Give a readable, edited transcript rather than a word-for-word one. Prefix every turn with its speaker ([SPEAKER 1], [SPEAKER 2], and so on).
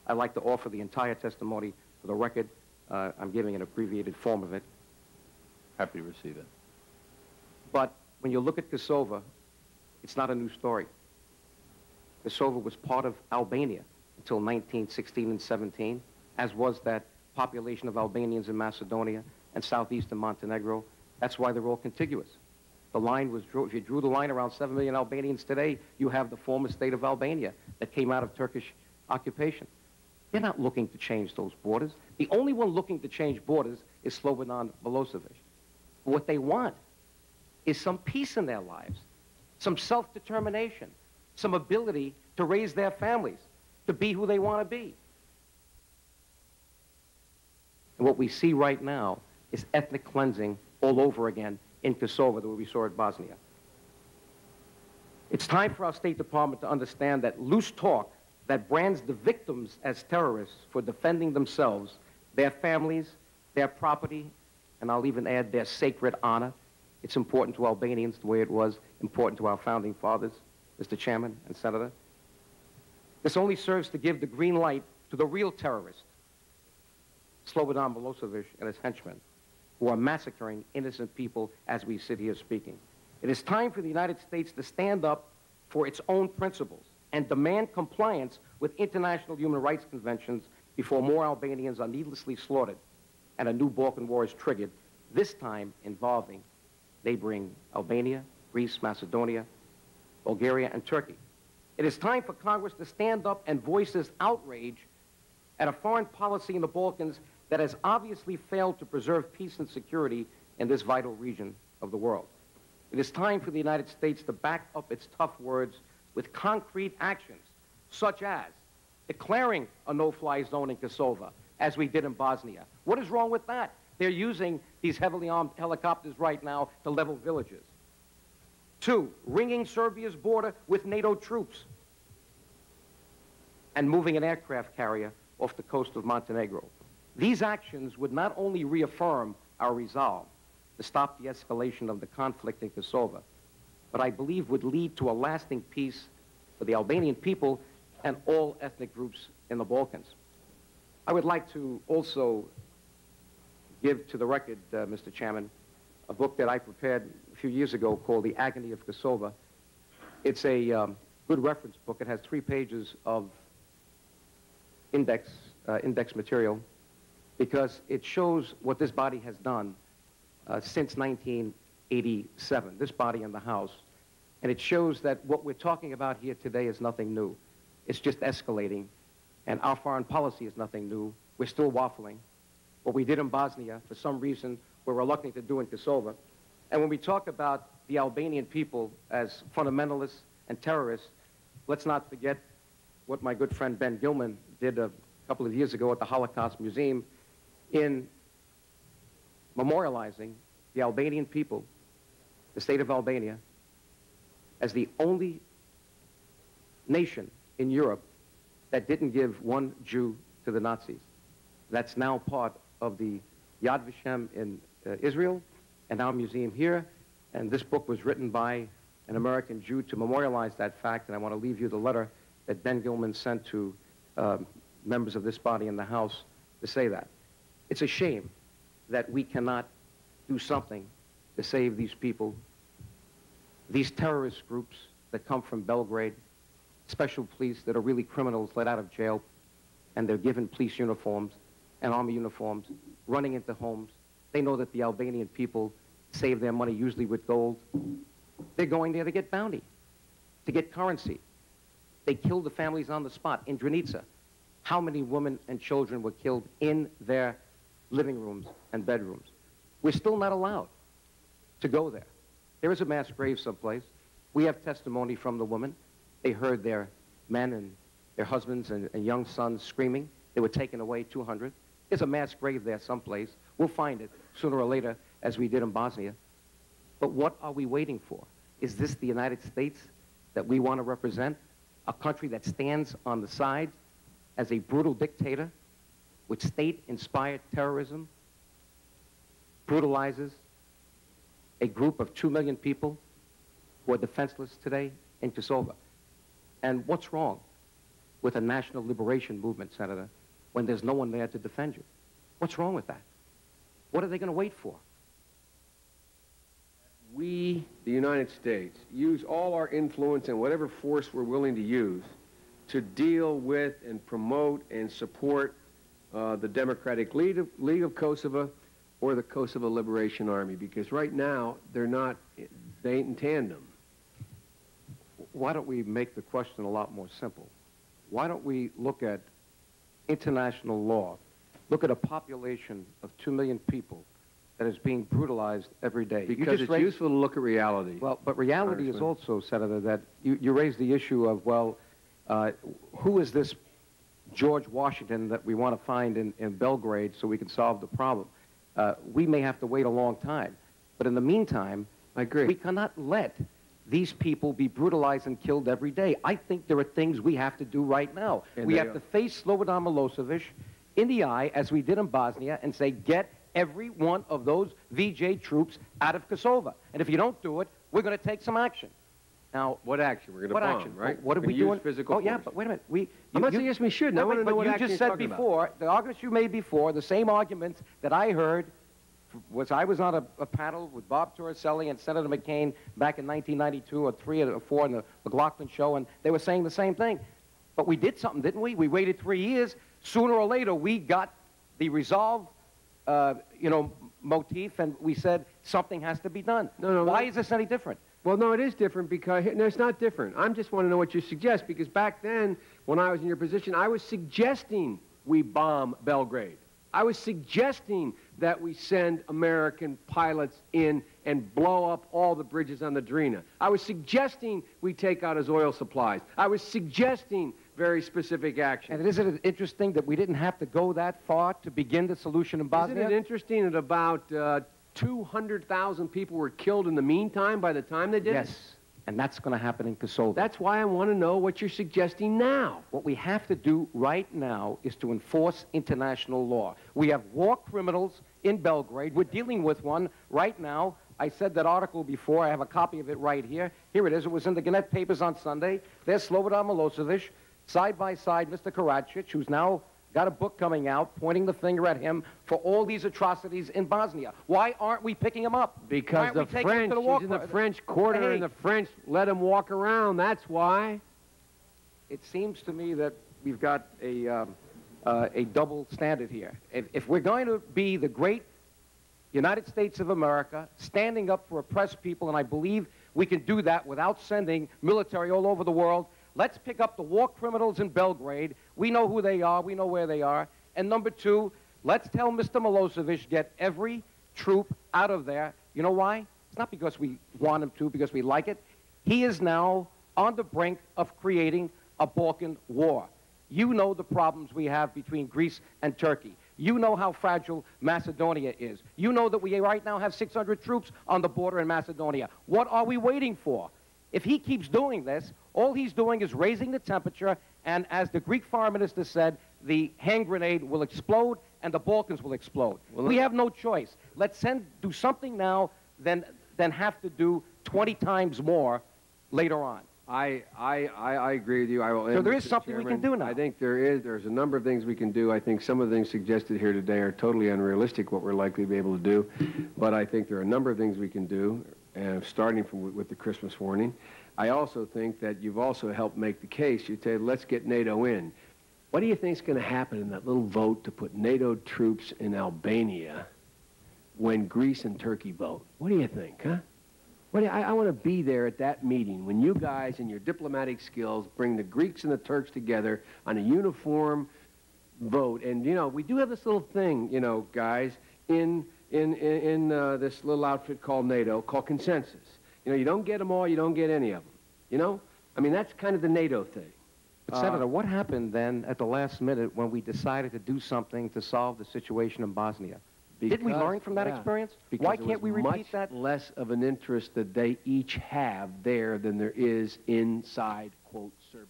[SPEAKER 1] I'd like to offer the entire testimony for the record. I'm giving an abbreviated form of it.
[SPEAKER 2] Happy to receive it.
[SPEAKER 1] But when you look at Kosovo, it's not a new story. Kosovo was part of Albania until 1916 and 17, as was that population of Albanians in Macedonia and southeastern Montenegro. That's why they're all contiguous. The line was drew, if you drew the line around 7 million Albanians today, you have the former state of Albania that came out of Turkish occupation. They're not looking to change those borders. The only one looking to change borders is Slobodan Milosevic. What they want is some peace in their lives, some self-determination, some ability to raise their families, to be who they want to be. And what we see right now is ethnic cleansing all over again in Kosovo, the way we saw at Bosnia. It's time for our State Department to understand that loose talk that brands the victims as terrorists for defending themselves, their families, their property, and I'll even add their sacred honor. It's important to Albanians the way it was important to our founding fathers, Mr. Chairman and Senator. This only serves to give the green light to the real terrorist, Slobodan Milosevic and his henchmen, who are massacring innocent people as we sit here speaking. It is time for the United States to stand up for its own principles and demand compliance with international human rights conventions before more Albanians are needlessly slaughtered and a new Balkan war is triggered, this time involving neighboring Albania, Greece, Macedonia, Bulgaria, and Turkey. It is time for Congress to stand up and voice its outrage at a foreign policy in the Balkans that has obviously failed to preserve peace and security in this vital region of the world. It is time for the United States to back up its tough words with concrete actions, such as declaring a no-fly zone in Kosovo, as we did in Bosnia. What is wrong with that? They're using these heavily armed helicopters right now to level villages. 2, ringing Serbia's border with NATO troops and moving an aircraft carrier off the coast of Montenegro. These actions would not only reaffirm our resolve to stop the escalation of the conflict in Kosovo, but I believe would lead to a lasting peace for the Albanian people and all ethnic groups in the Balkans. I would like to also give to the record, Mr. Chairman, a book that I prepared a few years ago called The Agony of Kosovo. It's a good reference book. It has 3 pages of index material because it shows what this body has done since 1987, this body in the House. And it shows that what we're talking about here today is nothing new. It's just escalating. And our foreign policy is nothing new. We're still waffling. What we did in Bosnia, for some reason, we're reluctant to do in Kosovo. And when we talk about the Albanian people as fundamentalists and terrorists, let's not forget what my good friend Ben Gilman did a couple of years ago at the Holocaust Museum in memorializing the Albanian people, the state of Albania, as the only nation in Europe that didn't give one Jew to the Nazis. That's now part of the Yad Vashem in Israel and our museum here. And this book was written by an American Jew to memorialize that fact. And I want to leave you the letter that Ben Gilman sent to members of this body in the House to say that. It's a shame that we cannot do something to save these people, these terrorist groups that come from Belgrade, special police that are really criminals let out of jail, and they're given police uniforms and army uniforms, running into homes. They know that the Albanian people save their money usually with gold. They're going there to get bounty, to get currency. They kill the families on the spot. In Drenica, how many women and children were killed in their living rooms and bedrooms? We're still not allowed to go there. There is a mass grave someplace. We have testimony from the women. They heard their men and their husbands and young sons screaming. They were taken away, 200. There's a mass grave there someplace. We'll find it sooner or later, as we did in Bosnia. But what are we waiting for? Is this the United States that we want to represent? A country that stands on the side as a brutal dictator with state-inspired terrorism, brutalizes a group of 2 million people who are defenseless today in Kosovo. And what's wrong with a national liberation movement, Senator, when there's no one there to defend you? What's wrong with that? What are they going to wait for?
[SPEAKER 3] We, the United States, use all our influence and whatever force we're willing to use to deal with and promote and support the Democratic League of Kosovo or the Kosovo Liberation Army, because right now they ain't in tandem.
[SPEAKER 1] Why don't we make the question a lot more simple? Why don't we look at international law, look at a population of 2 million people that is being brutalized every day?
[SPEAKER 3] Because it's useful to look at reality.
[SPEAKER 1] Well, but reality is also, Senator, that you raised the issue of, well, who is this George Washington that we want to find in Belgrade so we can solve the problem? We may have to wait a long time. But in the meantime,
[SPEAKER 3] I agree.
[SPEAKER 1] We cannot let these people be brutalized and killed every day. I think there are things we have to do right now.
[SPEAKER 3] And
[SPEAKER 1] we have to face Slobodan Milosevic in the eye, as we did in Bosnia, and say, get every one of those VJ troops out of Kosovo. And if you don't do it, we're going to take some action. Now,
[SPEAKER 3] what action? We're going to bomb,
[SPEAKER 1] action?
[SPEAKER 3] right?
[SPEAKER 1] What are we doing?
[SPEAKER 3] Physical force.
[SPEAKER 1] Yeah, but wait a minute.
[SPEAKER 3] I'm not saying yes, we shouldn't. I want to know what action
[SPEAKER 1] you just said before, the arguments you made before, the same arguments that I heard I was on a panel with Bob Torricelli and Senator McCain back in 1992 or 3 or 4 in the McLaughlin show, and they were saying the same thing. But we did something, didn't we? We waited 3 years. Sooner or later, we got the resolve, motif, and we said something has to be done. Why is this any different?
[SPEAKER 3] Well, no, it is different because, no, it's not different. I just want to know what you suggest, because back then, when I was in your position, I was suggesting we bomb Belgrade. I was suggesting that we send American pilots in and blow up all the bridges on the Drina. I was suggesting we take out his oil supplies. I was suggesting very specific action.
[SPEAKER 1] And isn't it interesting that we didn't have to go that far to begin the solution in Bosnia?
[SPEAKER 3] Isn't it interesting that about 200,000 people were killed in the meantime by the time they did it?
[SPEAKER 1] Yes, and that's going to happen in Kosovo.
[SPEAKER 3] That's why I want to know what you're suggesting now.
[SPEAKER 1] What we have to do right now is to enforce international law. We have war criminals in Belgrade. We're dealing with one right now. I said that article before. I have a copy of it right here. Here it is. It was in the Gannett papers on Sunday. There's Slobodan Milosevic, side by side Mr. Karadzic, who's now got a book coming out pointing the finger at him for all these atrocities in Bosnia. Why aren't we picking him up?
[SPEAKER 3] Because the French, he's in the French quarter, and the French let him walk around. That's why.
[SPEAKER 1] It seems to me that we've got a double standard here. If we're going to be the great United States of America, standing up for oppressed people, and I believe we can do that without sending military all over the world, let's pick up the war criminals in Belgrade. We know who they are. We know where they are. And number two, let's tell Mr. Milosevic, get every troop out of there. You know why? It's not because we want him to, because we like it. He is now on the brink of creating a Balkan war. You know the problems we have between Greece and Turkey. You know how fragile Macedonia is. You know that we right now have 600 troops on the border in Macedonia. What are we waiting for? If he keeps doing this, all he's doing is raising the temperature, and as the Greek foreign minister said, the hand grenade will explode and the Balkans will explode. Well, we have no choice. Let's do something now than have to do 20 times more later on.
[SPEAKER 3] I agree with you. I will end,
[SPEAKER 1] so there is
[SPEAKER 3] Mr.
[SPEAKER 1] something
[SPEAKER 3] Chairman.
[SPEAKER 1] we can do now.
[SPEAKER 3] I think there's a number of things we can do. I think some of the things suggested here today are totally unrealistic, what we're likely to be able to do. But I think there are a number of things we can do, starting with the Christmas warning. I also think that you've also helped make the case. You say, let's get NATO in. What do you think is going to happen in that little vote to put NATO troops in Albania when Greece and Turkey vote? What do you think, huh? I want to be there at that meeting when you guys and your diplomatic skills bring the Greeks and the Turks together on a uniform vote. And, we do have this little thing, guys, in this little outfit called NATO, called consensus. You don't get them all, you don't get any of them. I mean, that's kind of the NATO thing.
[SPEAKER 1] But Senator, what happened then at the last minute when we decided to do something to solve the situation in Bosnia? Didn't we learn from that experience?
[SPEAKER 3] Because
[SPEAKER 1] why can't we repeat that?
[SPEAKER 3] Much less of an interest that they each have there than there is inside, quote, Serbia.